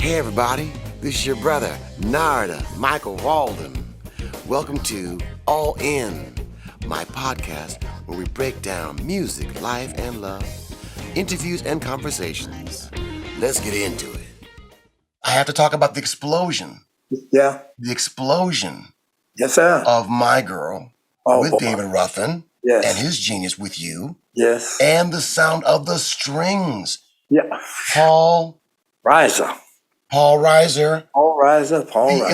Hey everybody, this is your brother, Narada, Michael Walden. Welcome to All In, my podcast where we break down music, life, and love, interviews and conversations. Let's get into it. I have to talk about the explosion. Yeah. The explosion Yes, sir. of My Girl with David Ruffin Yes. and his genius with you. Yes. And the sound of the strings. Yeah. Paul Reiser. Reiser.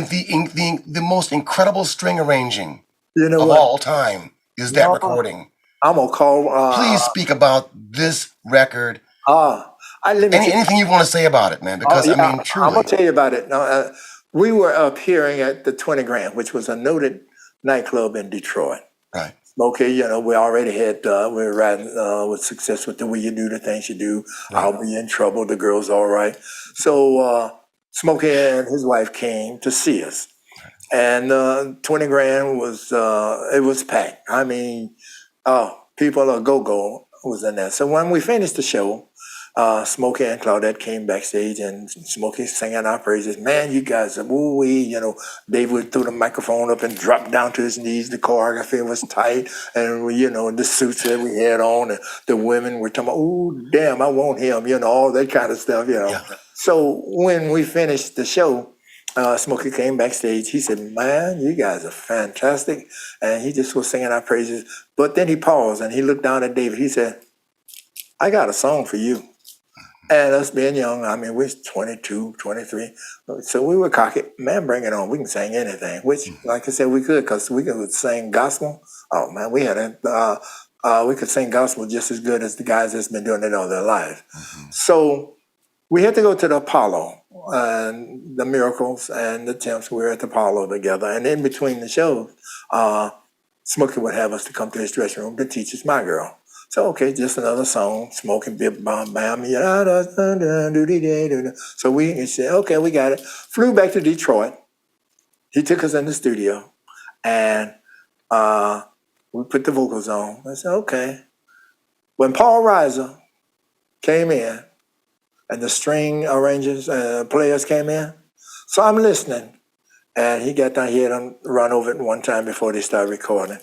The The most incredible string arranging you know of what? all time is that recording. I'm gonna call. Please speak about this record. Anything you want to say about it, man? Because truly, truly, I'm gonna tell you about it. No, we were appearing at the 20 Grand, which was a noted nightclub in Detroit. Right. Okay, we already had we were riding with success with the way you do the things you do. Right. I'll be in trouble. The girl's all right. So Smokey and his wife came to see us, and 20 Grand was it was packed. I mean, people a go was in there. So when we finished the show, Smokey and Claudette came backstage, and Smokey singing our praises. Man, you guys are woo-wee. Dave would throw the microphone up and drop down to his knees. The choreography was tight, and the suits that we had on, and the women were talking about, "Ooh, damn, I want him," all that kind of stuff, Yeah. So when we finished the show, Smokey came backstage. He said, "Man, you guys are fantastic," and he just was singing our praises. But then he paused and he looked down at David. He said, "I got a song for you." And us being young, we was 22, 23. So we were cocky. Man, bring it on. We can sing anything, which, like I said, we could, because we could sing gospel. Oh, man, we had we could sing gospel just as good as the guys that's been doing it all their lives. Mm-hmm. So we had to go to the Apollo, and the Miracles and the Temps. We were at the Apollo together. And in between the shows, Smokey would have us to come to his dressing room to teach us My Girl. So, okay, just another song, smoking, bip, bam, bam, So we said, okay, we got it. Flew back to Detroit. He took us in the studio, and we put the vocals on. I said, okay. When Paul Reiser came in, and the string arrangers, players came in, so I'm listening, and he got down here and run over it one time before they started recording.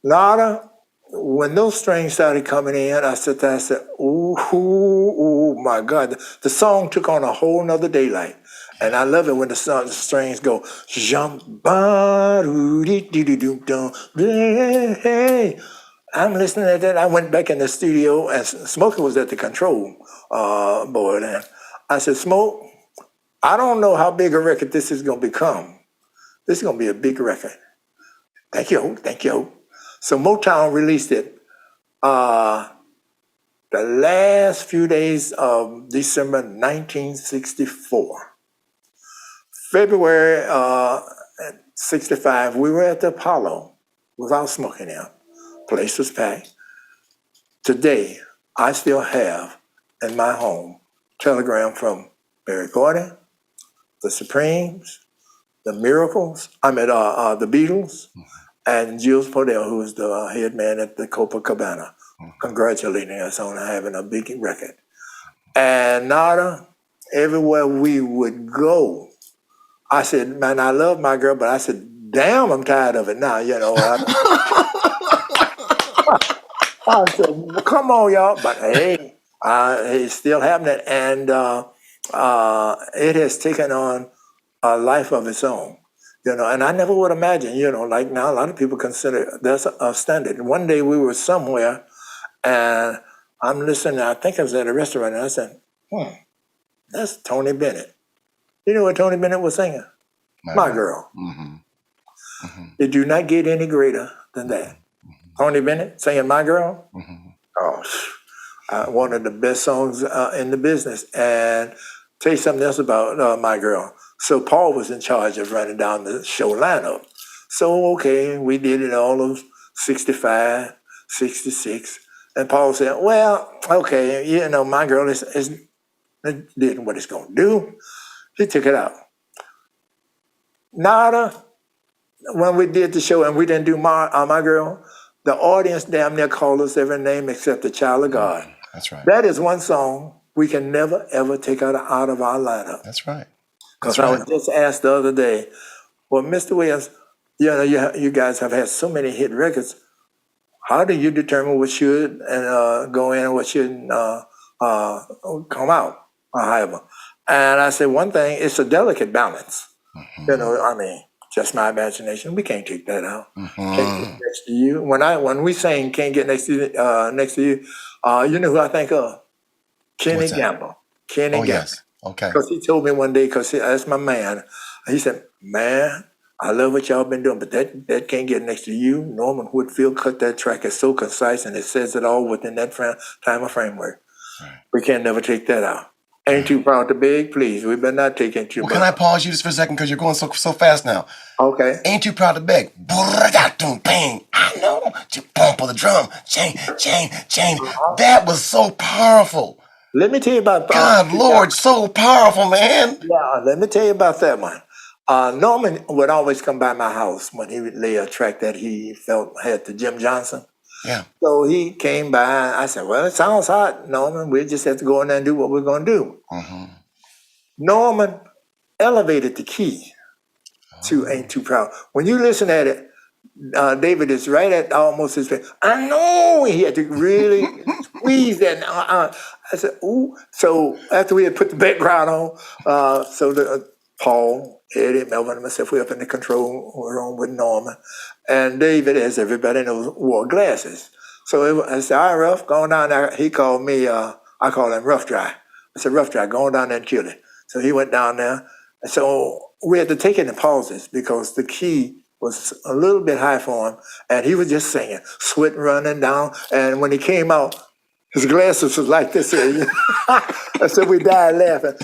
Nada. When those strings started coming in, I sat there and said, ooh, my God. The song took on a whole nother daylight. And I love it when the strings go, hey. I'm listening to that. I went back in the studio, and Smokey was at the control board. And I said, Smoke, I don't know how big a record this is going to become. This is going to be a big record. Thank you. So Motown released it the last few days of December 1964. February 65, we were at the Apollo without Smokey now. Place was packed. Today, I still have in my home telegram from Berry Gordy, the Supremes, the Miracles, the Beatles, and Jules Podell, who was the head man at the Copacabana, congratulating us on having a big record. And Nada, everywhere we would go, I said, man, I love My Girl, but I said, damn, I'm tired of it now, I said, well, come on, y'all. But hey, it's still happening, and it has taken on a life of its own. And I never would imagine, like now a lot of people consider that's a standard. One day we were somewhere, and I'm listening, I think I was at a restaurant, and I said, that's Tony Bennett. You know what Tony Bennett was singing? My Girl. Mm-hmm. Mm-hmm. It do not get any greater than that. Mm-hmm. Tony Bennett singing My Girl? Mm-hmm. Oh, one of the best songs in the business. And tell you something else about My Girl. So Paul was in charge of running down the show lineup. So, okay, we did it all of 65, 66. And Paul said, well, okay, My Girl is did what it's going to do. He took it out. Nada, when we did the show and we didn't do My Girl, the audience damn near called us every name except the Child of God. That's right. That is one song we can never, ever take it out of our lineup. That's right. Because That's I right. was just asked the other day, well, Mr. Williams, you guys have had so many hit records. How do you determine what should go in and what shouldn't come out, or however? And I said, one thing, it's a delicate balance. I mean, just my imagination. We can't take that out. Can't get next to you. When we sing "Can't Get Next to You," you know who I think of? Kenny What's that? Gamble. Kenny Oh, Gamble. yes. Okay. Because he told me one day, because that's my man. He said, "Man, I love what y'all been doing, but that can't get next to you." Norman Whitfield cut that track. It's so concise and it says it all within that time of framework. Right. We can't never take that out. Ain't too proud to beg, please. We better not take it too much. Can I pause you just for a second because you're going so fast now? Okay. Ain't too proud to beg. Bang. I know. Bump of the drum. Chain. That was so powerful. Let me tell you about God, Lord, so powerful, man. Yeah, let me tell you about that one. Norman would always come by my house when he would lay a track that he felt had to Jim Johnson. Yeah. So he came by. I said, "Well, it sounds hot, Norman. We just have to go in there and do what we're going to do." Norman elevated the key to "Ain't Too Proud." When you listen at it, David is right at almost his face. I know he had to really squeeze that. I said, "Ooh." So after we had put the background on, Paul, Eddie, Melvin, and myself, we up in the control room with Norman. And David, as everybody knows, wore glasses. So I said, "All right, Rough, going down there." He called me, I call him Rough Dry. I said, "Rough Dry, going down there and kill it." So he went down there. And so we had to take it in pauses because the key was a little bit high for him. And he was just singing, sweat running down. And when he came out, his glasses was like this. And so we died laughing.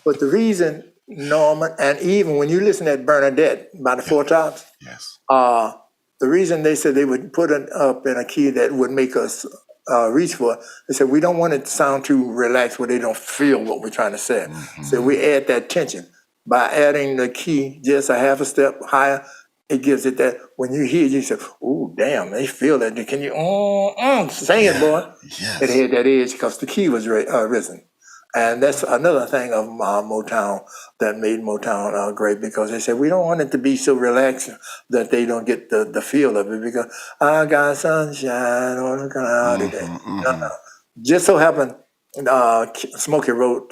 But the reason, Norman, and even when you listen at Bernadette by the Four Tops, Yes. the reason they said they would put it up in a key that would make us reach for it, they said we don't want it to sound too relaxed where they don't feel what we're trying to say. So we add that tension. By adding the key just a half a step higher, it gives it that, when you hear it, you say, "Ooh, damn, they feel that." Can you sing it, boy? Yes. It had that edge because the key was risen. And that's another thing of Motown that made Motown great, because they said we don't want it to be so relaxed that they don't get the feel of it, because I got sunshine on the cloud today. No. Just so happened, Smokey wrote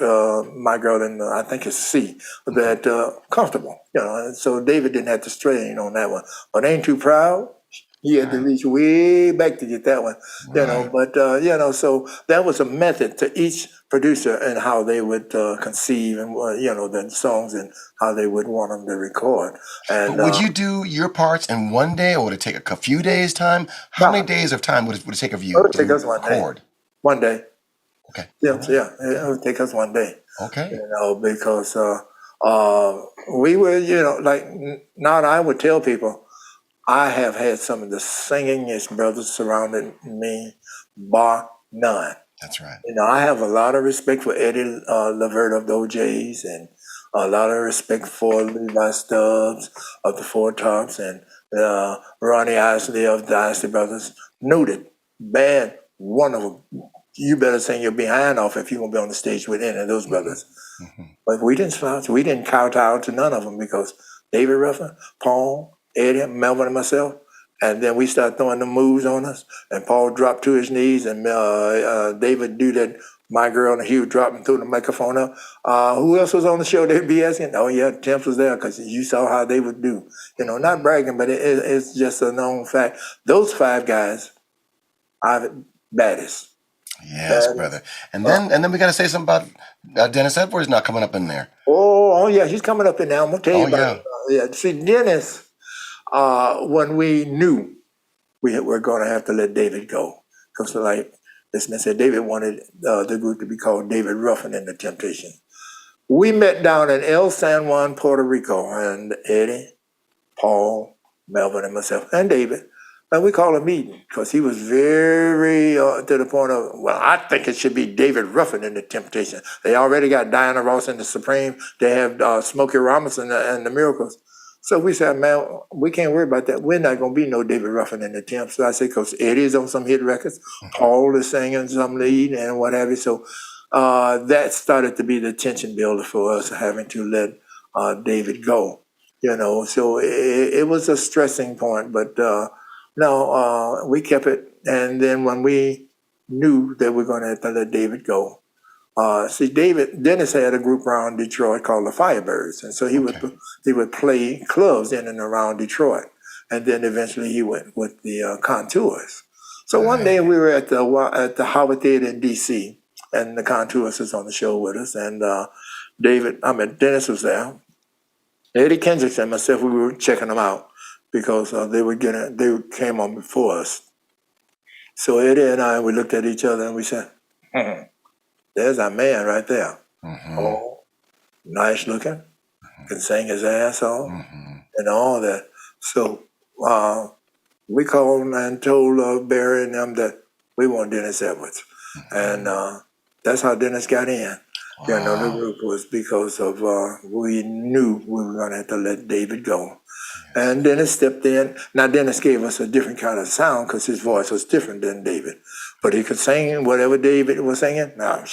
"My Girl in I think it's C," that comfortable, and so David didn't have to strain on that one. But "Ain't Too Proud," he had to reach way back to get that one, But so that was a method to each producer and how they would conceive and the songs and how they would want them to record. And But would you do your parts in one day, or would it take a few days' time? How many days of time would it take of you it would to take us one record? day. One day. Okay. Yeah, it would take us one day. Okay. Because we were, now I would tell people, I have had some of the singingest brothers surrounding me, bar none. That's right. I have a lot of respect for Eddie Levert of the OJs, and a lot of respect for Levi Stubbs of the Four Tops, and Ronnie Isley of the Isley Brothers. Noted, bad, wonderful. You better sing your behind off if you're going to be on the stage with any of those brothers. But we didn't slouch. We didn't kowtow to none of them, because David Ruffin, Paul, Eddie, Melvin, and myself, and then we started throwing the moves on us, and Paul dropped to his knees, and David do that "My Girl," and he would drop and throw the microphone up. Who else was on the show? They'd be asking. Oh yeah, Temps was there, because you saw how they would do. Not bragging, but it's just a known fact. Those five guys are the baddest. Yes, brother. And then we got to say something about Dennis Edwards not coming up in there. Oh yeah, he's coming up in there. I'm gonna tell you about it. See, Dennis, when we knew we were going to have to let David go, because like this man said, David wanted the group to be called David Ruffin and the Temptations. We met down in El San Juan, Puerto Rico, and Eddie, Paul, Melvin, and myself, and David. And we call a meeting, because he was very to the point of, well, I think it should be David Ruffin and the Temptations. They already got Diana Ross and the Supreme. They have Smokey Robinson and the Miracles. So we said, man, we can't worry about that. We're not going to be no David Ruffin and the Temps. So I said, because Eddie's on some hit records. Paul is singing some lead and what have you. So that started to be the tension builder for us, having to let David go. So it was a stressing point, but no, we kept it. And then when we knew that we were going to have to let David go, Dennis had a group around Detroit called the Firebirds, and so he would play clubs in and around Detroit, and then eventually he went with the Contours. So one day we were at the Howard Theater in D.C., and the Contours was on the show with us, and Dennis was there. Eddie Kendricks and myself, we were checking them out because they came on before us. So Eddie and I, we looked at each other and we said, there's our man right there. Oh, nice looking, can sing his ass off, and all that. So we called and told Barry and them that we want Dennis Edwards. And that's how Dennis got in. The group was because of we knew we were going to have to let David go. And Dennis stepped in. Now, Dennis gave us a different kind of sound because his voice was different than David. But he could sing whatever David was singing. Now,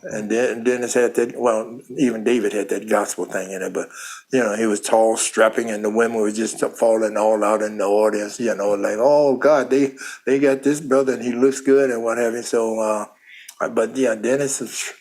and then Dennis had that, well, even David had that gospel thing in it, but, he was tall, strapping, and the women were just falling all out in the audience, like, oh, God, they got this brother, and he looks good, and what have you. So, but, yeah, Dennis is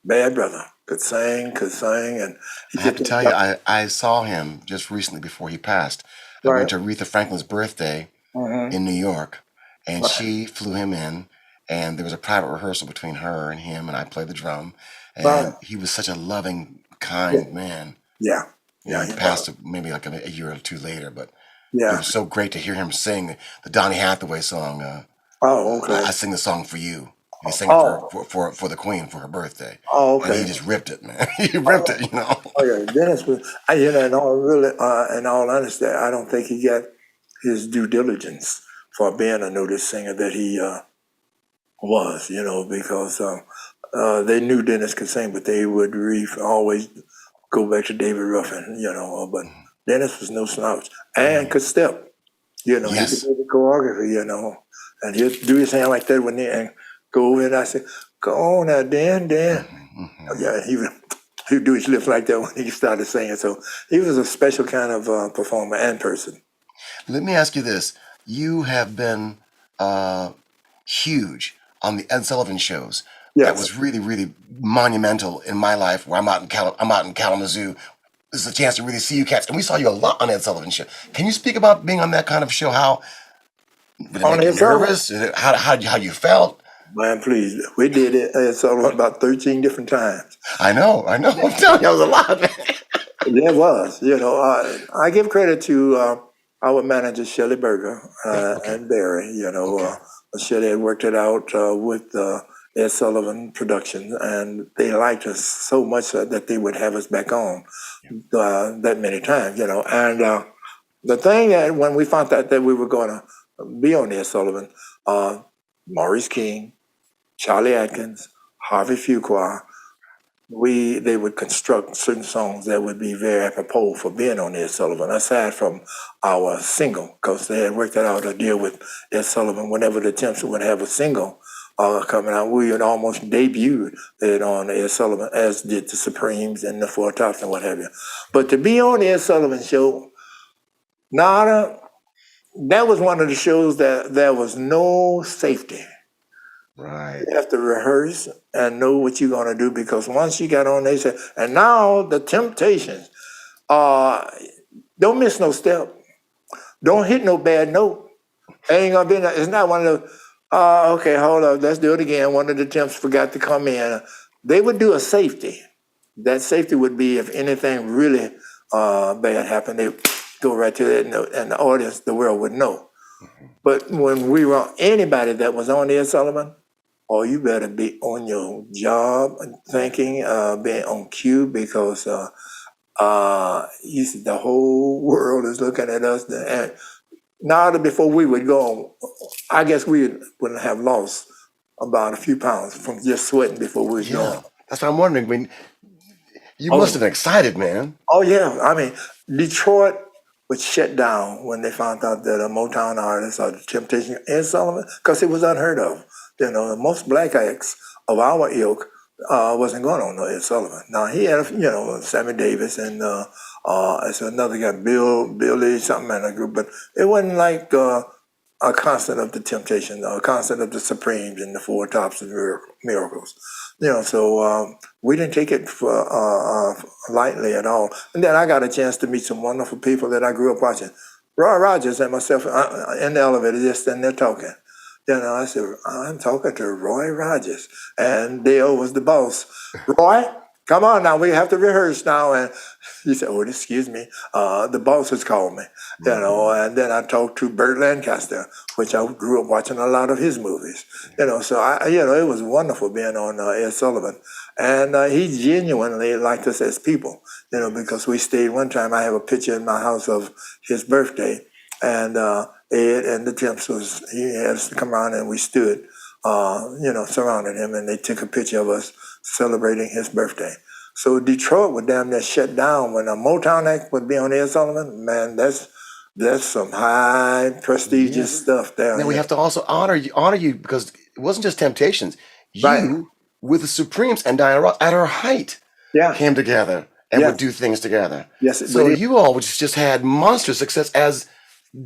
bad brother. Could sing, and I have to tell you, I saw him just recently before he passed. I went to Aretha Franklin's birthday in New York, and she flew him in, and there was a private rehearsal between her and him, and I played the drum, and he was such a loving, kind man. Yeah. He passed maybe like a year or two later, but it Yeah. was so great to hear him sing the Donny Hathaway song. Oh, okay. I sing the song for you. He sang it for the Queen for her birthday. Oh, okay. And he just ripped it, man. He ripped it, Oh, yeah. Dennis was, in all honesty, I don't think he got his due diligence for being a noticed singer that he was, because they knew Dennis could sing, but they would always go back to David Ruffin, but Dennis was no slouch and could step, he could do the choreography, and he'd do his hand like that and go over and I said, go on now, Dan. Yeah, he'd do his lips like that when he started singing. So he was a special kind of performer and person. Let me ask you this. You have been huge on the Ed Sullivan shows. Yes. That was really, really monumental in my life where I'm out in Kalamazoo. This is a chance to really see you cats. And we saw you a lot on Ed Sullivan's show. Can you speak about being on that kind of show? How did it make you nervous? How you felt? Man, please. We did it Ed Sullivan about 13 different times. I know. I'm telling you, that was a lot, man. It was. I give credit to our manager, Shelley Berger, and Barry. Shelley had worked it out with Ed Sullivan Productions, and they liked us so much that they would have us back on that many times, And the thing that when we found out that we were going to be on Ed Sullivan, Maurice King, Charlie Atkins, Harvey Fuqua, they would construct certain songs that would be very apropos for being on Ed Sullivan, aside from our single, because they had worked out a deal with Ed Sullivan. Whenever the Temps would have a single coming out, we had almost debuted it on Ed Sullivan, as did the Supremes and the Four Tops and what have you. But to be on the Ed Sullivan show, that was one of the shows that there was no safety. Right. You have to rehearse and know what you're going to do, because once you got on, they said, and now the Temptations, don't miss no step. Don't hit no bad note. Ain't going to be, it's not one of the, okay, hold up, let's do it again. One of the Temps forgot to come in. They would do a safety. That safety would be if anything really bad happened, they go right to it, and the audience, the world would know. But when we were anybody that was on Ed Sullivan, you better be on your job and thinking, being on cue, because the whole world is looking at us. And now, before we would go, I guess we wouldn't have lost about a few pounds from just sweating before we would go. That's what I'm wondering. I mean, you must have been excited, man. Oh, yeah. I mean, Detroit was shut down when they found out that a Motown artist or the Temptations and Sullivan, because it was unheard of. Most black acts of our ilk wasn't going on no Ed Sullivan. Now he had, Sammy Davis and it's another guy, Billy something in a group, but it wasn't like a constant of the Temptations, a constant of the Supremes and the Four Tops and Miracles. So we didn't take it lightly at all. And then I got a chance to meet some wonderful people that I grew up watching. Roy Rogers and myself in the elevator, just sitting there talking. I said, I'm talking to Roy Rogers. And Dale was the boss. Roy, come on now, we have to rehearse now. And he said, oh, excuse me, the boss has called me. And then I talked to Burt Lancaster, which I grew up watching a lot of his movies. So it was wonderful being on Ed Sullivan. And he genuinely liked us as people, because we stayed one time. I have a picture in my house of his birthday. And Ed and the Temps he had us to come around and we stood, surrounded him, and they took a picture of us celebrating his birthday. So Detroit would damn near shut down when a Motown act would be on Ed Sullivan. Man, that's some high prestigious stuff down Now we here. have to also honor you because it wasn't just Temptations. You Right. with the Supremes and Diana Ross at her height Yeah. came together and Yes. would do things together. Yes. So But you all just had monster success as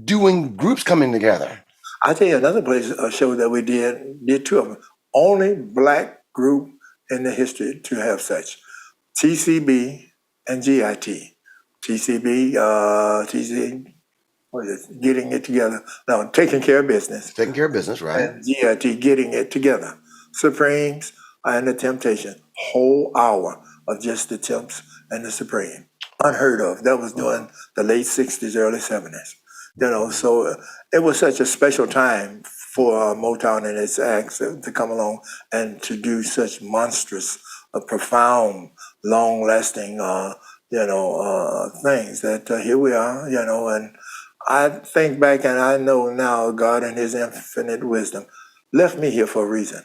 doing groups coming together. I tell you another place, a show that we did two of them. Only black group in the history to have such. TCB and GIT. TCB, what is it? Getting it together. No, taking care of business. Taking care of business, right? And GIT, getting it together. Supremes and the Temptation. Whole hour of just the Temps and the Supreme. Unheard of. That was during the late 60s, early 70s. So it was such a special time for Motown and its acts to come along and to do such monstrous, profound, long-lasting, things that here we are, and I think back and I know now God in his infinite wisdom left me here for a reason.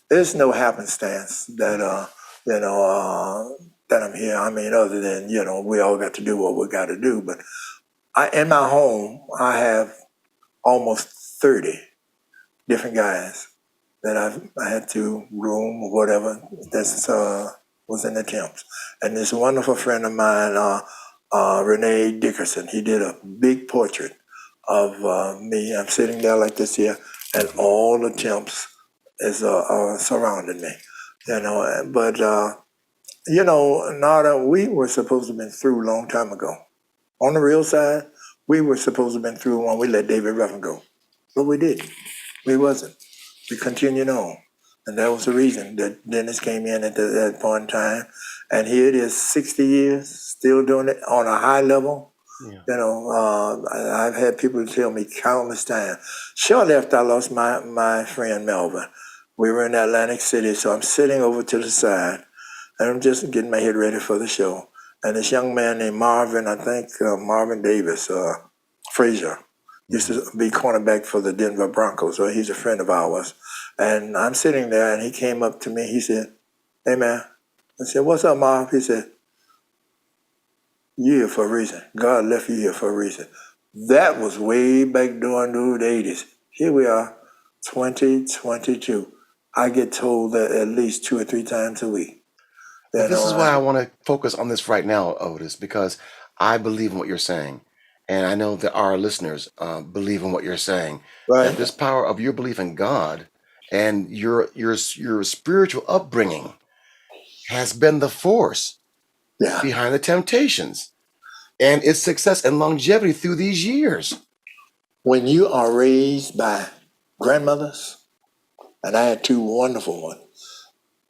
There's no happenstance that that I'm here. I mean, other than, we all got to do what we got to do. But in my home, I have almost 30 different guys that I had to room or whatever that's was in the Temps. And this wonderful friend of mine, Renee Dickerson, he did a big portrait of me. I'm sitting there like this here, and all the Temps is surrounding me. But Nada, we were supposed to have been through a long time ago. On the real side, we were supposed to have been through when we let David Ruffin go. But we didn't. We wasn't. We continued on. And that was the reason that Dennis came in at that point in time. And here it is, 60 years, still doing it on a high level. Yeah. I've had people tell me countless times. Shortly after I lost my friend Melvin, we were in Atlantic City, so I'm sitting over to the side, and I'm just getting my head ready for the show. And this young man named Marvin, I think Marvin Davis, Frazier, used to be cornerback for the Denver Broncos, so he's a friend of ours. And I'm sitting there, and he came up to me. He said, hey, man. I said, what's up, Marv? He said, you're here for a reason. God left you here for a reason. That was way back during the 80s. Here we are, 2022. I get told that at least 2 or 3 times a week. This is why I want to focus on this right now, Otis, because I believe in what you're saying. And I know that our listeners believe in what you're saying. Right. That this power of your belief in God and your spiritual upbringing has been the force behind the Temptations and its success and longevity through these years. When you are raised by grandmothers, and I had 2 wonderful ones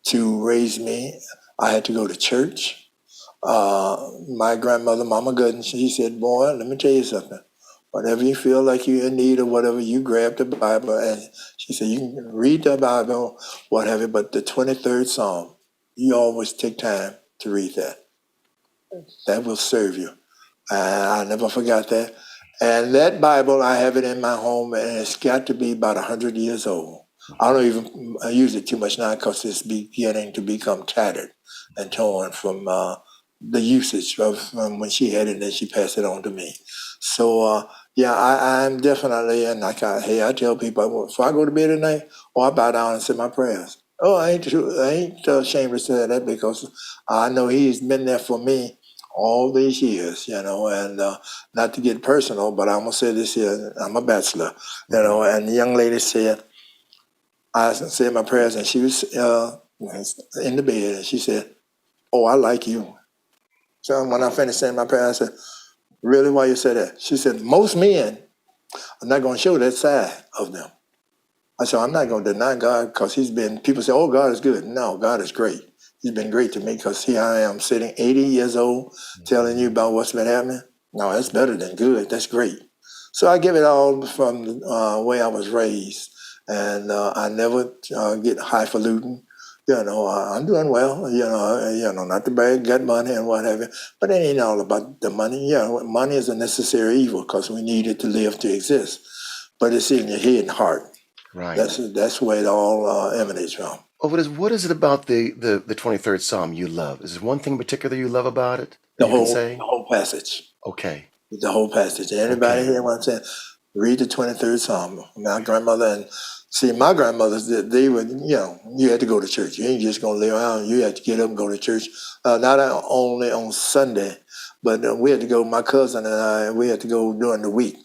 to raise me, I had to go to church. My grandmother, Mama Gooden, she said, boy, let me tell you something. Whatever you feel like you're in need of whatever, you grab the Bible. And she said, you can read the Bible, what have you, but the 23rd Psalm, you always take time to read that. That will serve you. I never forgot that. And that Bible, I have it in my home, and it's got to be about 100 years old. I don't even use it too much now because it's beginning to become tattered and torn from the usage of when she had it and then she passed it on to me. So, I'm definitely, and I tell people, if I go to bed at night, I bow down and say my prayers. Oh, I ain't ashamed to say that because I know he's been there for me all these years, and not to get personal, but I'm gonna say this here: I'm a bachelor, and the young lady said, I said my prayers, and she was in the bed, and she said, "Oh, I like you." So when I finished saying my prayers, I said, "Really? Why you say that?" She said, "Most men are not gonna show that side of them." I said, I'm not going to deny God because people say, oh, God is good. No, God is great. He's been great to me because here I am sitting 80 years old telling you about what's been happening. No, that's better than good. That's great. So I give it all from the way I was raised. And I never get highfalutin. I'm doing well, not to brag, got money and whatever. But it ain't all about the money. Money is a necessary evil because we need it to live, to exist. But it's in your head and heart. Right. That's where it all emanates from. Oh, what is it about the 23rd Psalm you love? Is there one thing in particular you love about it that The you can whole say? the whole passage. Okay. The whole passage. Anybody Okay. here want to say, read the 23rd Psalm? My grandmother and see my grandmothers, they would, you had to go to church. You ain't just gonna lay around. You had to get up and go to church. Not only on Sunday, but we had to go. My cousin and I, we had to go during the week.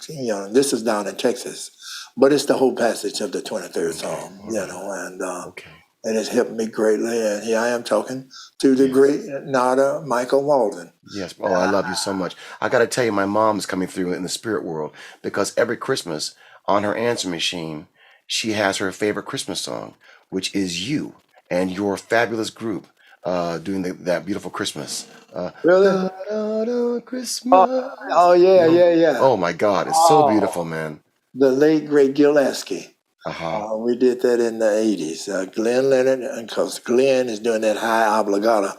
This is down in Texas, but it's the whole passage of the 23rd Psalm. And Okay. it has helped me greatly. And here I am talking to the Yes. great Nada Michael Walden. Yes. Oh, I love you so much. I got to tell you, my mom's coming through in the spirit world because every Christmas on her answer machine, she has her favorite Christmas song, which is you and your fabulous group doing that beautiful Christmas. Really? Da, da, da, Oh, Christmas. oh yeah, yeah, yeah. Oh my God, it's so beautiful, Oh, man. the late great Gillespie. Uh-huh. We did that in the 80s. Glenn Leonard, because Glenn is doing that high obligato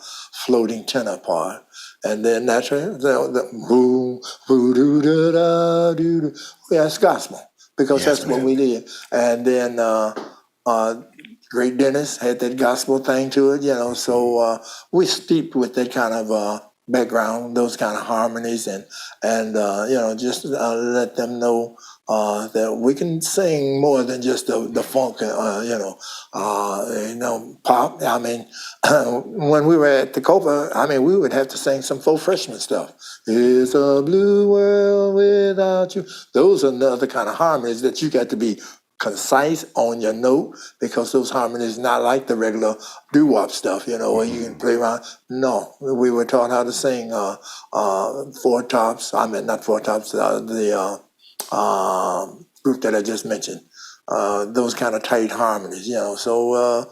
floating tenor part. And then naturally, the boom, boo, doo, da, da, doo, doo. Yeah, it's gospel because Yes, that's what we man. did. And then Great Dennis had that gospel thing to it, So we steeped with that kind of background, those kind of harmonies, and just let them know that we can sing more than just the funk, pop. I mean, when we were at the Copa, I mean, we would have to sing some faux freshman stuff. It's a blue world without you. Those are another kind of harmonies that you got to be concise on your note because those harmonies not like the regular doo-wop stuff, where you can play around. No, we were taught how to sing four tops. I mean, not four tops. The group that I just mentioned. Those kind of tight harmonies, So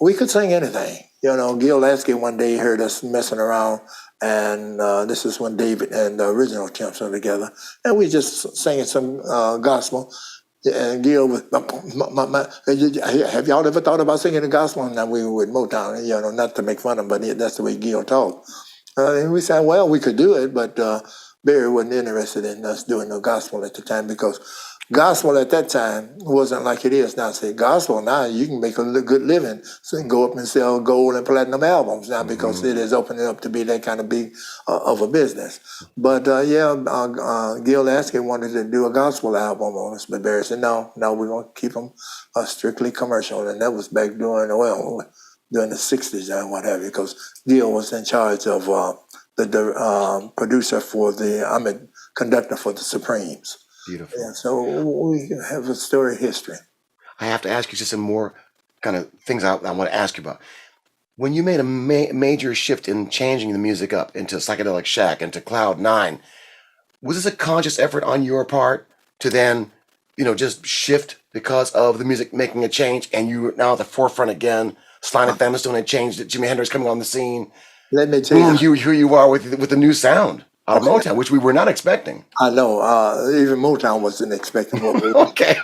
we could sing anything. Gil Lasky one day heard us messing around, and this is when David and the original Temps were together, and we just singing some gospel. And Gil was, have y'all ever thought about singing the gospel? Now we were with Motown, not to make fun of him, but that's the way Gil talked. And we said, well, we could do it, but Barry wasn't interested in us doing no gospel at the time because gospel at that time wasn't like it is now. Say gospel now, you can make a good living, so you can go up and sell gold and platinum albums now because it is opening up to be that kind of big of a business. But Gil Lasky wanted to do a gospel album on us, but Barry said, no, we're going to keep them strictly commercial. And that was back during the 60s and what have you, because Gil was in charge of the producer conductor for the Supremes. Beautiful. Yeah, so we have a storied history. I have to ask you just some more kind of things I want to ask you about. When you made a major shift in changing the music up into Psychedelic Shack, into Cloud 9, was this a conscious effort on your part to then, just shift because of the music making a change and you are now at the forefront again, Sly and Famous doing a change, Jimi Hendrix coming on the scene? Let me tell Boom, you. here you are with the new sound out of Okay. Motown, which we were not expecting. I know. Even Motown wasn't expecting what we Okay.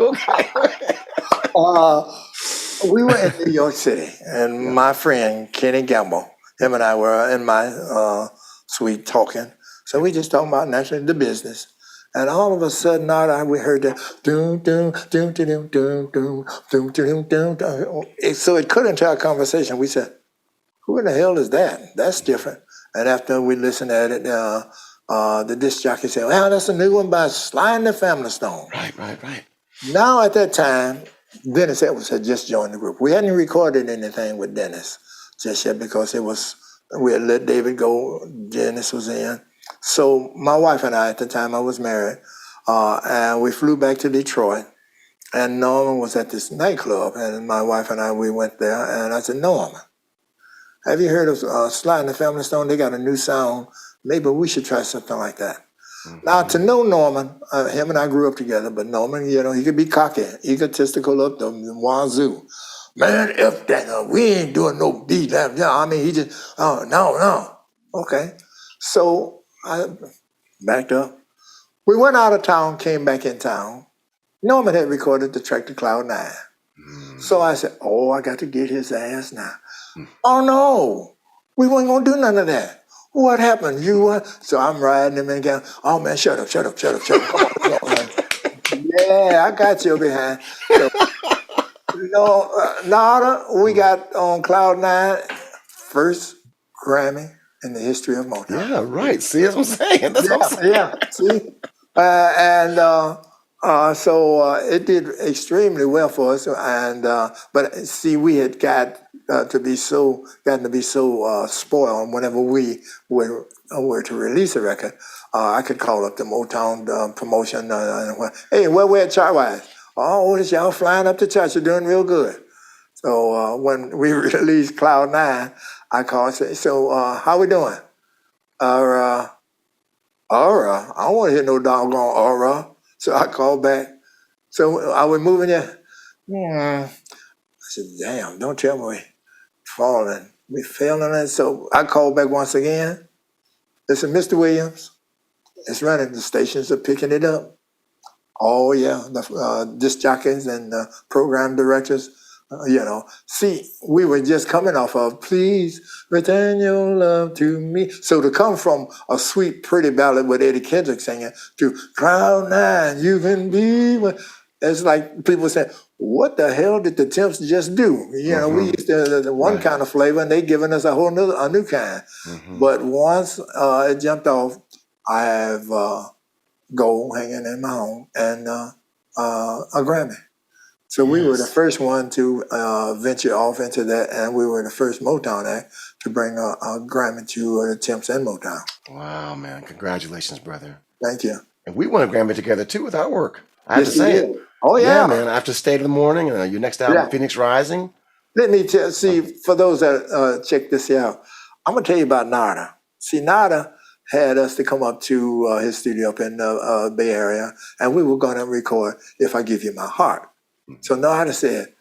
we were in New York City, and Yeah. my friend Kenny Gamble, him and I were in my suite talking. So we just talking about naturally the business. And all of a sudden, we heard that doom doom doom doom doom doom doom doom doom doom. So it cut into our conversation. We said, "Who in the hell is that? That's different." And after we listened at it, the disc jockey said, "Well, that's a new one by Sly and the Family Stone." Right. Now at that time, Dennis Edwards had just joined the group. We hadn't recorded anything with Dennis just yet because we had let David go. Dennis was in. So my wife and I, at the time I was married, and we flew back to Detroit. And Norman was at this nightclub, and my wife and I, we went there, and I said, Norman, have you heard of Sly and the Family Stone? They got a new sound. Maybe we should try something like that. Now, to know Norman, him and I grew up together, but Norman, he could be cocky, egotistical up the wazoo. Man, F that, we ain't doing no beat. I mean, he just, oh, no. Okay. So I backed up. We went out of town, came back in town. Norman had recorded the track to Cloud 9. So I said, I got to get his ass now. Oh, no, we weren't going to do none of that. What happened? So I'm riding him again. Oh, man, shut up. Come on, man. Yeah, I got you behind. So, Nada, we got on Cloud 9, first Grammy in the history of Motown. Yeah, right. See, that's what I'm saying. That's what I'm saying. Yeah, see? So it did extremely well for us, but see, we had gotten to be so spoiled. Whenever we were to release a record, I could call up the Motown promotion. Hey, where we at chart-wise? Oh, Otis, y'all flying up the charts. You're doing real good. So when we released Cloud 9, I called and said, so how we doing? Aura, I don't want to hear no doggone aura. So I called back. So are we moving yet? I said, damn, don't tell me we falling. We failing it. So I called back once again. Listen, Mr. Williams, it's running. The stations are picking it up. Oh, yeah, the disc jockeys and the program directors, See, we were just coming off of Please Return Your Love to Me. So to come from a sweet, pretty ballad with Eddie Kendrick singing to Cloud 9, you can be... It's like people say, what the hell did the Temps just do? We used to the one kind of flavor, and they giving us a new kind. But once it jumped off, I have gold hanging in my home and a Grammy. So we were the first one to venture off into that, and we were the first Motown act to bring a Grammy to the Temps and Motown. Wow, man. Congratulations, brother. Thank you. And we won a Grammy together, too, with our work. I have to say it. Oh, yeah. Yeah, man. After State of the Morning, your next album, Phoenix Rising. Let me for those that check this out, I'm going to tell you about Narada. See, Narada had us to come up to his studio up in the Bay Area, and we were going to record If I Give You My Heart. So Narada said,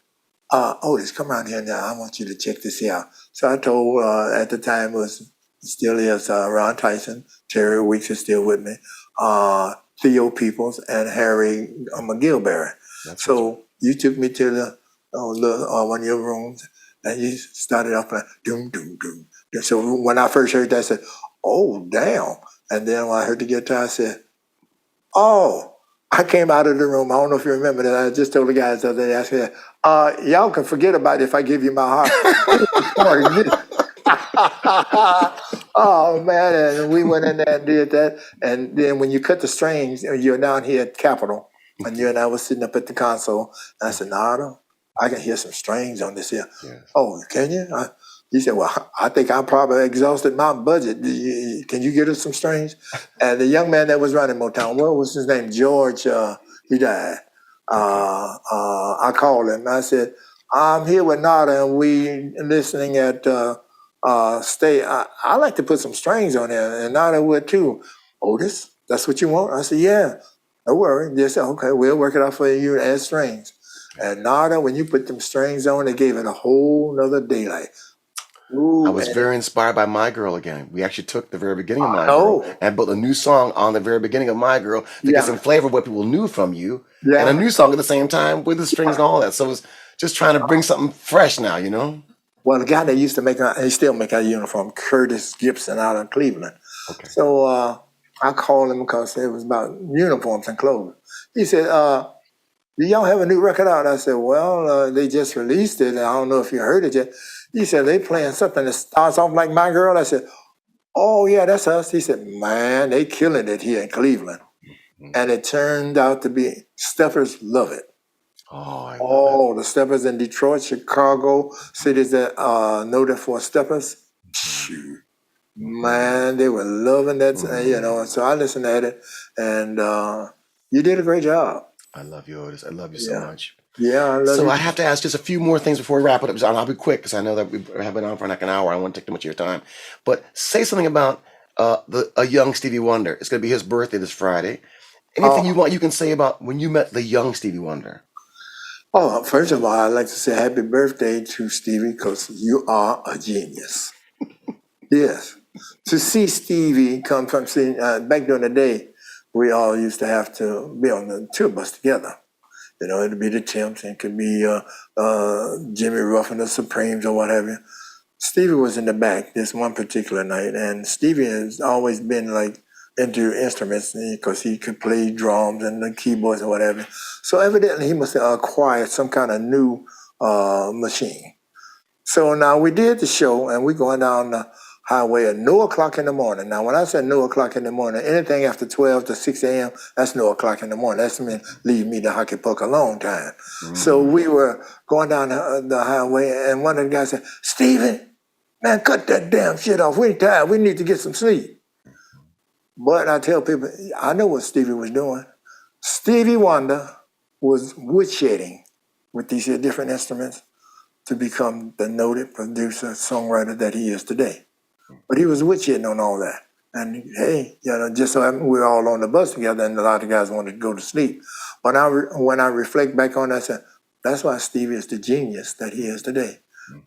Otis, come around here now. I want you to check this out. So I told, at the time, still is Ron Tyson, Terry Weeks is still with me, Theo Peoples, and Harry McGillberry. So you took me to the one of your rooms, and you started off like, doom, doom, doom. So when I first heard that, I said, oh, damn. And then when I heard the guitar, I said, oh. I came out of the room. I don't know if you remember that. I just told the guys the other day, I said, y'all can forget about it if I give you my heart. Oh, man. And we went in there and did that. And then when you cut the strings, you're down here at Capitol, and you and I was sitting up at the console. And I said, Narada, I can hear some strings on this here. Yes. Oh, can you? He said, well, I think I probably exhausted my budget. Can you get us some strings? And the young man that was running Motown, what was his name? George, he died. I called him. I said, I'm here with Nada, and we listening at Stay. I like to put some strings on there, and Nada would too. Otis, that's what you want? I said, yeah. Don't worry. They said, okay, we'll work it out for you and add strings. And Nada, when you put them strings on, they gave it a whole nother daylight. Ooh, I was very inspired by My Girl again. We actually took the very beginning of My Girl and built a new song on the very beginning of My Girl to get some flavor of what people knew from you. And a new song at the same time with the strings and all that. So it's just trying to bring something fresh now, Well, the guy that used to he still make our uniform, Curtis Gibson out of Cleveland. Okay. So I called him because it was about uniforms and clothes. He said, do y'all have a new record out? I said, well, they just released it, and I don't know if you heard it yet. He said, they playing something that starts off like My Girl. I said, oh, yeah, that's us. He said, man, they killing it here in Cleveland. And it turned out to be, Steppers love it. Oh, I love it. Oh, the steppers in Detroit, Chicago, cities that are noted for steppers. Shoot, man, they were loving that, and so I listened at it, and you did a great job. I love you, Otis. I love you so Yeah, much. yeah, I love So you. I have to ask just a few more things before we wrap it up, and I'll be quick because I know that we have been on for like an hour. I don't want to take too much of your time. But say something about a young Stevie Wonder. It's going to be his birthday this Friday. Anything you Oh, want, you can say about when you met the young Stevie Wonder. first of all, I'd like to say happy birthday to Stevie because you are a genius. Yes. To see Stevie come from seeing, back during the day, we all used to have to be on the tour bus together. It'd be the Temps, and it could be Jimmy Ruff and the Supremes or what have you. Stevie was in the back this one particular night, and Stevie has always been like into instruments because he could play drums and the keyboards or whatever. So evidently he must have acquired some kind of new machine. So now we did the show, and we're going down the highway at no o'clock in the morning. Now, when I said no o'clock in the morning, anything after 12 to 6 a.m., that's no o'clock in the morning. That's mean leave me the hockey puck a long time. So we were going down the highway, and one of the guys said, "Steven, man, cut that damn shit off. We're tired. We need to get some sleep." But I tell people, I know what Stevie was doing. Stevie Wonder was woodshedding with these different instruments to become the noted producer, songwriter that he is today. But he was woodshedding on all that. And hey, just so happened we were all on the bus together, and a lot of guys wanted to go to sleep. But when I reflect back on that, I said, that's why Stevie is the genius that he is today.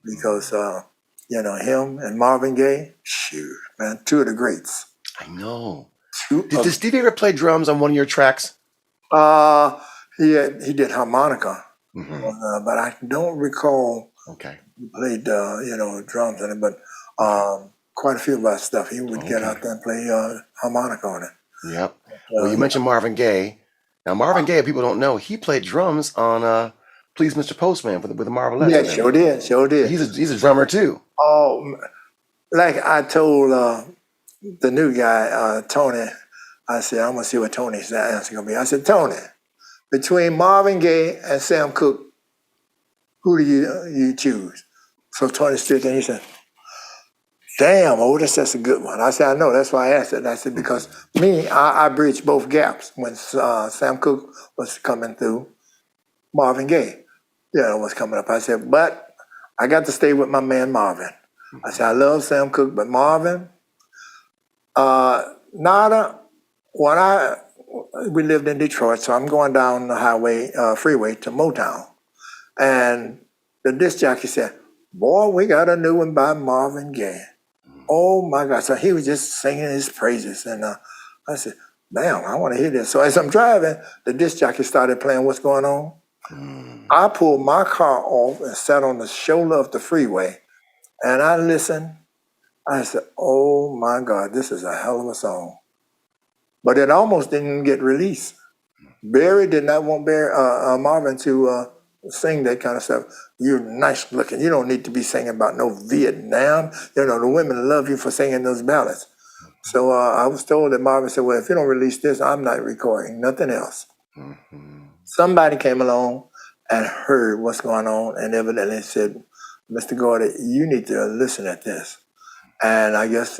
Because, him and Marvin Gaye, shoot, man, two of the greats. I know. Two Did of, Stevie ever play drums on one of your tracks? he did harmonica, but I don't recall Okay. he played, drums in it, but quite a few of our stuff, he would get out there and play harmonica on it. Yep. Well, you mentioned Marvin Gaye. Now, Marvin Gaye, people don't know, he played drums on "Please, Mr. Postman" with the Marvelettes. Yeah, sure did. So he's a drummer too. Oh, like I told the new guy, Tony, I said, I'm going to see what Tony's answer going to be. I said, Tony, between Marvin Gaye and Sam Cooke, who do you choose? So Tony stood there and he said, damn, Otis, that's a good one. I said, I know, that's why I asked it. I said, because I bridged both gaps when Sam Cooke was coming through, Marvin Gaye, was coming up. I said, but I got to stay with my man Marvin. I said, I love Sam Cooke, but Marvin, Nada, we lived in Detroit, so I'm going down the freeway to Motown. And the disc jockey said, boy, we got a new one by Marvin Gaye. Oh my God. So he was just singing his praises. And I said, damn, I want to hear this. So as I'm driving, the disc jockey started playing What's Going On. I pulled my car off and sat on the shoulder of the freeway. And I listened. I said, oh my God, this is a hell of a song. But it almost didn't get released. Barry did not want Marvin to sing that kind of stuff. You're nice looking. You don't need to be singing about no Vietnam. The women love you for singing those ballads. So I was told that Marvin said, well, if you don't release this, I'm not recording nothing else. Somebody came along and heard What's Going On and evidently said, Mr. Gordy, you need to listen at this. And I guess,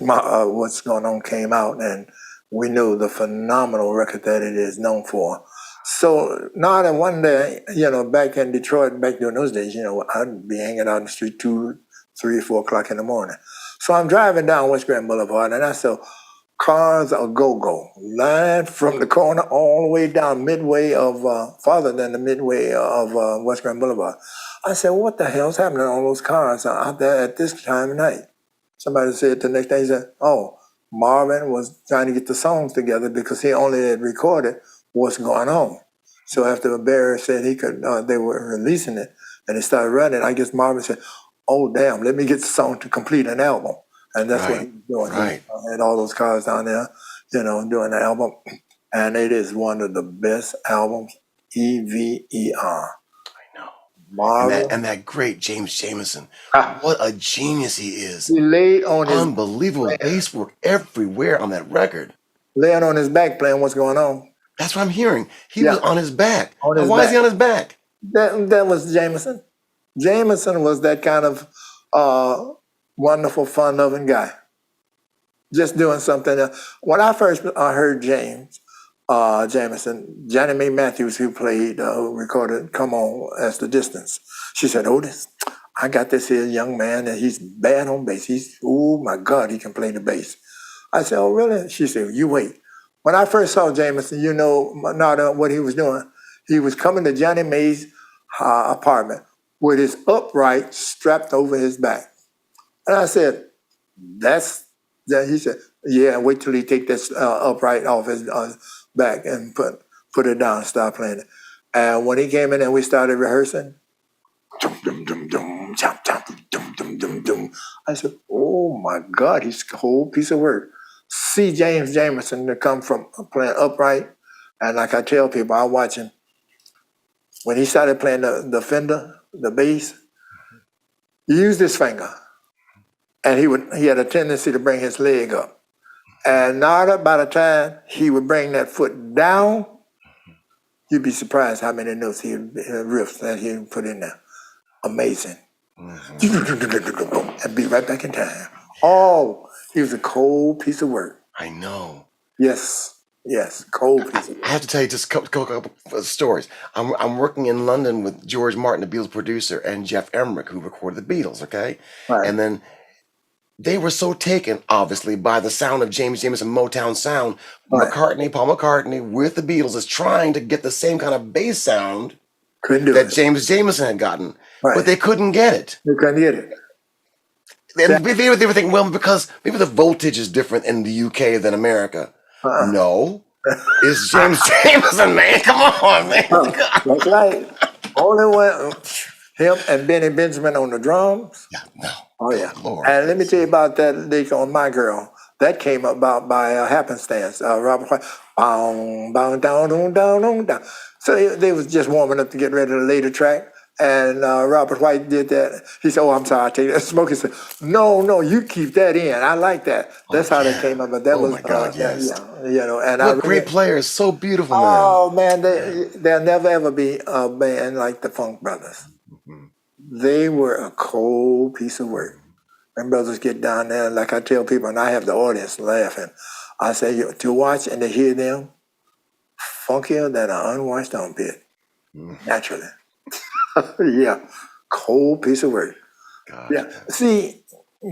What's Going On came out, and we knew the phenomenal record that it is known for. So now that one day, back in Detroit, back during those days, I'd be hanging out in the street 2, 3, 4 o'clock in the morning. So I'm driving down West Grand Boulevard, and I saw cars a go-go, lined from the corner all the way down midway of, farther than the midway of West Grand Boulevard. I said, what the hell's happening to all those cars out there at this time of night? Somebody said the next day, he said, oh, Marvin was trying to get the songs together because he only had recorded What's Going On. So after Barry said he could, they were releasing it and it started running, I guess Marvin said, oh, damn, let me get the song to complete an album. And that's what he was doing. Right. He had all those cars down there, doing the album. And it is one of the best albums, EVER. Marvin. And that great James Jamerson. What a genius he is. He laid on his unbelievable bass work everywhere on that record. Laying on his back playing What's Going On. That's what I'm hearing. He was Yeah, on his back. on Now, his why is he back. on his back? That was Jameson. Jameson was that kind of wonderful, fun-loving guy, just doing something. When I first heard Jameson, Johnny Mae Matthews, who recorded "Come On" as the distance, she said, "Otis, I got this here young man, and he's bad on bass. Oh my God, he can play the bass." I said, "Oh really?" She said, "You wait." When I first saw Jameson, not what he was doing. He was coming to Johnny Mae's apartment with his upright strapped over his back. And I said, He said, "Yeah, wait till he take this upright off his back and put it down and start playing it." And when he came in and we started rehearsing, dum, dum, dum, dum, chop, chop, dum, dum, dum, dum. I said, "Oh my God, he's a whole piece of work." See James Jamerson to come from playing upright. And like I tell people, I watch him. When he started playing the Fender, the bass, he used his finger. And he had a tendency to bring his leg up. And Nada, by the time he would bring that foot down, you'd be surprised how many notes riffs that he would put in there. Amazing. And be right back in time. Oh, he was a cold piece of work. I know. Yes, cold piece of work. I have to tell you just a couple of stories. I'm working in London with George Martin, the Beatles producer, and Jeff Emmerich, who recorded the Beatles, okay? Right. And then they were so taken, obviously, by the sound of James Jamerson, Motown sound. Right. Paul McCartney, with the Beatles, is trying to get the same kind of bass sound that James Jamerson had gotten, right. But they couldn't get it. They couldn't get it. And they were thinking, well, because maybe the voltage is different in the UK than America. No. It's James Jamerson, man. Come on, man. That's right. Only one, him and Benny Benjamin on the drums. Yeah, no. Oh, yeah. Lord. And let me tell you about that leak on My Girl. That came about by happenstance. Robert White. Bow, bow, down, down, down, down. So they was just warming up to get ready to lay the track. And Robert White did that. He said, "Oh, I'm sorry, I take that." Smokey said, No, you keep that in. I like that. That's how that came up. But that was, my God, yes. And what great players, so beautiful, man. Oh man, there'll never ever be a band like the Funk Brothers. Mm-hmm. They were a cold piece of work. Them brothers get down there, like I tell people, and I have the audience laughing. I say, to watch and to hear them, funkier than an unwashed armpit, naturally. Yeah, cold piece of work. God. Yeah, see,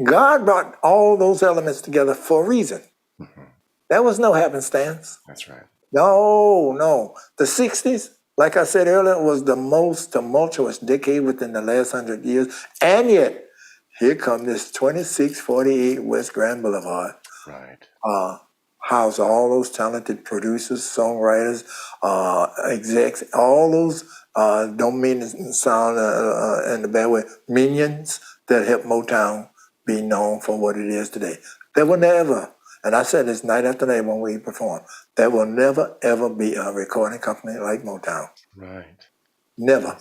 God brought all those elements together for a reason. Mm-hmm. That was no happenstance. That's right. No. The 60s, like I said earlier, was the most tumultuous decade within the last 100 years. And yet, here come this 2648 West Grand Boulevard. Right. House all those talented producers, songwriters, execs, all those, don't mean to sound in a bad way, minions that helped Motown be known for what it is today. There will never, and I said this night after night when we perform, there will never, ever be a recording company like Motown. Right. Never.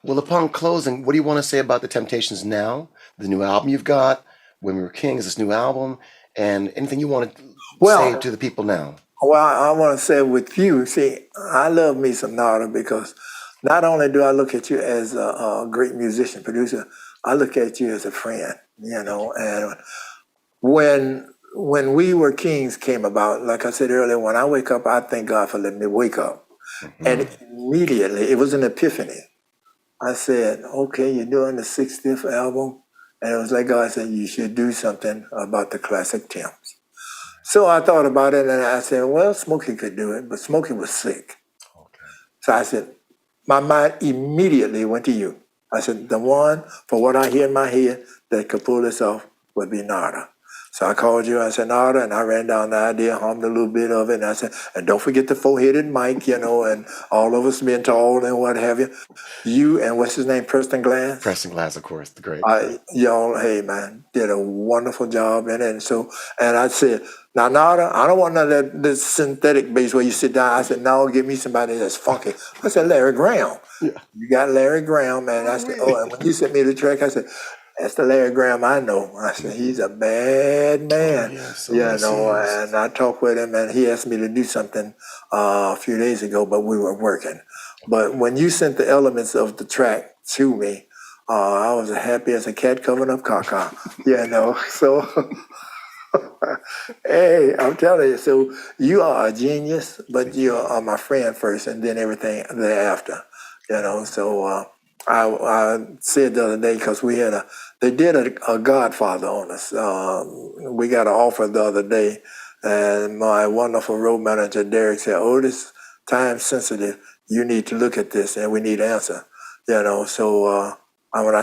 Well, upon closing, what do you want to say about the Temptations now? The new album you've got, When We Were Kings, this new album, and anything you want to say to the people now? Well, I want to say with you, see, I love me some Narada because not only do I look at you as a great musician, producer, I look at you as a friend, and when We Were Kings came about, like I said earlier, when I wake up, I thank God for letting me wake up. Mm-hmm. And immediately, it was an epiphany. I said, okay, you're doing the 60th album. And it was like God said, you should do something about the classic Temps. So I thought about it and I said, well, Smokey could do it, but Smokey was sick. Okay. So I said, my mind immediately went to you. I said, the one, for what I hear in my head, that could pull this off would be Narada. So I called you, I said, Narada, and I ran down the idea, hummed a little bit of it, and I said, and don't forget the four-headed mic, and all of us being tall and what have you. You and what's his name, Preston Glass? Preston Glass, of course, the great. Y'all, hey, man, did a wonderful job in it. And I said, now, Narada, I don't want none of that synthetic bass where you sit down. I said, no, give me somebody that's funky. I said, Larry Graham. Yeah. You got Larry Graham, man. I said, and when you sent me the track, I said, That's the Larry Graham I know. I said, he's a bad man, Yes, so yes, he is. and I talked with him, and he asked me to do something a few days ago, but we were working. But when you sent the elements of the track to me, I was as happy as a cat covering up caca, so hey, I'm telling you, so you are a genius, but you are my friend first and then everything thereafter, so I said the other day, because they did a Godfather on us. We got an offer the other day, and my wonderful road manager, Derek, said, Otis, time sensitive, you need to look at this and we need an answer, so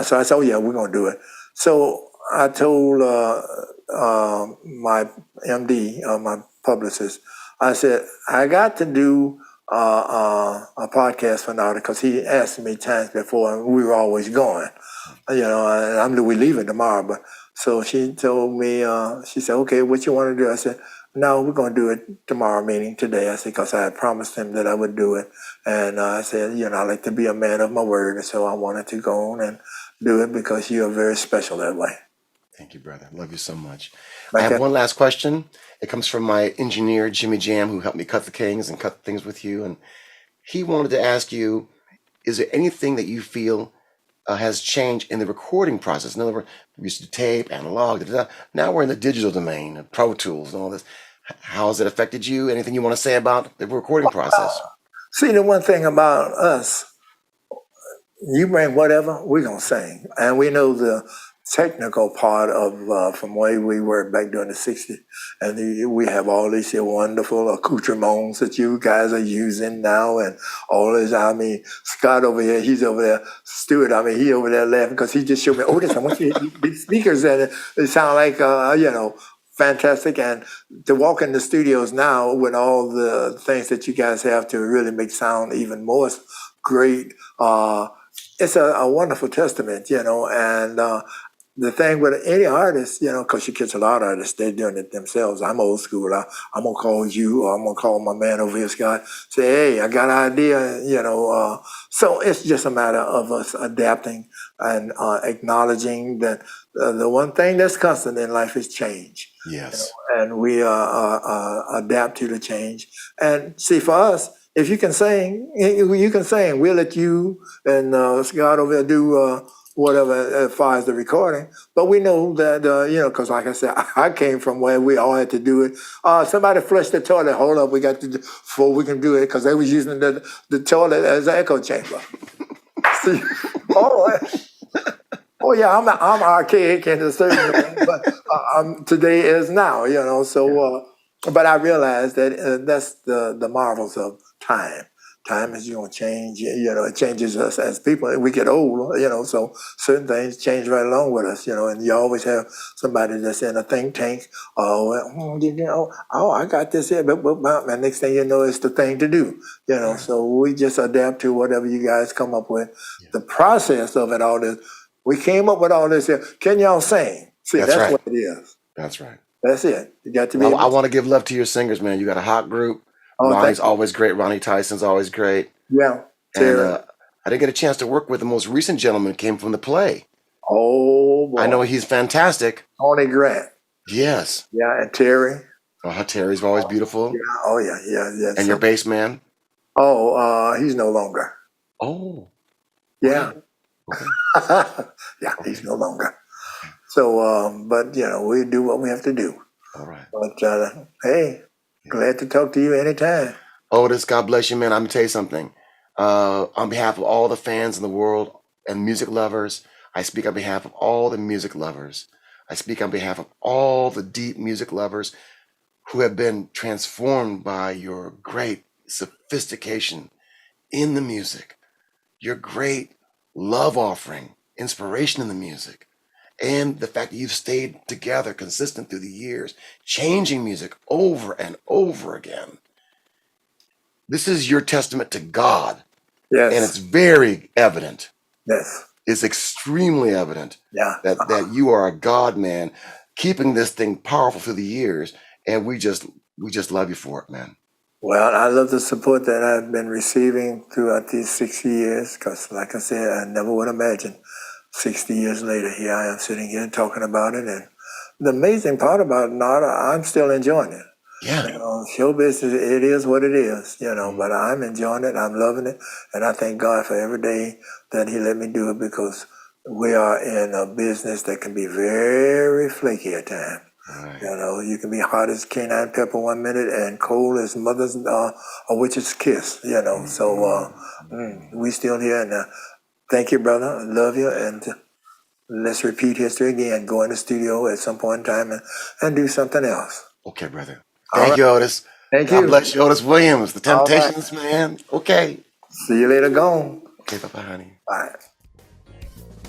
so I said, oh yeah, we're going to do it. So I told my MD, my publicist, I said, I got to do a podcast for now, because he asked me times before and we were always going, and I knew we're leaving tomorrow. But so she told me, she said, okay, what you want to do? I said, no, we're going to do it tomorrow, meaning today. I said, because I had promised him that I would do it. And I said, I like to be a man of my word. And so I wanted to go on and do it, because you are very special that way. Thank you, brother. Love you so much. Okay. I have one last question. It comes from my engineer, Jimmy Jam, who helped me cut the Kings and cut things with you. And he wanted to ask you, is there anything that you feel has changed in the recording process? In other words, we used to tape, analog, now we're in the digital domain, Pro Tools and all this. How has it affected you? Anything you want to say about the recording process? See, the one thing about us, you bring whatever, we're going to sing. And we know the technical part of from way we were back during the 60s. And we have all these here wonderful accoutrements that you guys are using now. And all this, Scott over here, he's over there, Stuart, he over there laughing, because he just showed me, Otis, I want you to hit these speakers. And they sound like, fantastic. And to walk in the studios now with all the things that you guys have to really make sound even more great, it's a wonderful testament, and the thing with any artist, because you catch a lot of artists, they're doing it themselves. I'm old school. I'm going to call you, or I'm going to call my man over here, Scott, say, hey, I got an idea, so it's just a matter of us adapting and acknowledging that the one thing that's constant in life is change. Yes. And we adapt to the change. And see, for us, if you can sing, you can sing. We'll let you and Scott over there do whatever as far as the recording. But we know that, because like I said, I came from where we all had to do it. Somebody flushed the toilet. Hold up, we got to do before we can do it, because they was using the toilet as an echo chamber. See, oh yeah, I'm archaic in a certain way, but today is now, so. But I realized that that's the marvels of time. Time is going to change. It changes us as people. We get old, so certain things change right along with us, and you always have somebody that's in a think tank. I got this here, but and next thing you know, it's the thing to do, Right. So we just adapt to whatever you guys come up with. Yeah. The process of it all is, we came up with all this here. Can y'all sing? See, that's right. What it is. That's right. That's it. You got to be. I want to give love to your singers, man. You got a hot group. Ronnie's always great. Ronnie Tyson's always great. Yeah. And I didn't get a chance to work with the most recent gentleman. Came from the play. Oh, boy. I know he's fantastic. Tony Grant. Yes. Yeah, and Terry. Terry's always beautiful. Yeah. Oh, yeah. And your bass man? Oh, he's no longer. Oh. Yeah. Okay. Yeah, he's no longer. So, but we do what we have to do. All right. But hey, glad to talk to you anytime. Otis, God bless you, man. I'm gonna tell you something. On behalf of all the fans in the world and music lovers, I speak on behalf of all the music lovers. I speak on behalf of all the deep music lovers who have been transformed by your great sophistication in the music, your great love offering, inspiration in the music, and the fact that you've stayed together consistent through the years, changing music over and over again. This is your testament to God. Yes. And it's very evident. Yes. It's extremely evident. Yeah. That you are a God man, keeping this thing powerful through the years, and we just love you for it, man. Well, I love the support that I've been receiving throughout these 6 years, because like I said, I never would imagine 60 years later, here I am sitting here talking about it. And the amazing part about Narada, I'm still enjoying it. Yeah. Show business, it is what it is, but I'm enjoying it. I'm loving it. And I thank God for every day that he let me do it, because we are in a business that can be very flaky at times. Right. You can be hot as canine pepper one minute and cold as mother's a witch's kiss, So we still here. And thank you, brother. I love you. And let's repeat history again. Go in the studio at some point in time and do something else. Okay, brother. Thank you, Otis. Thank God you. bless you, Otis Williams. The Temptations, man. Okay. See you later. Gone. Okay, bye-bye, honey. Bye.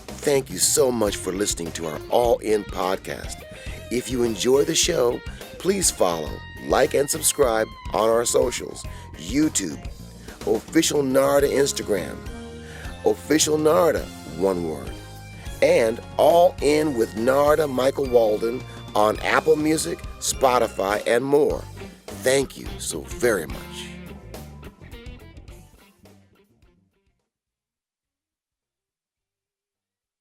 Thank you so much for listening to our All In podcast. If you enjoy the show, please follow, like, and subscribe on our socials. YouTube, Official Narada Instagram, Official Narada, one word, and All In with Narada Michael Walden on Apple Music, Spotify, and more. Thank you so very much.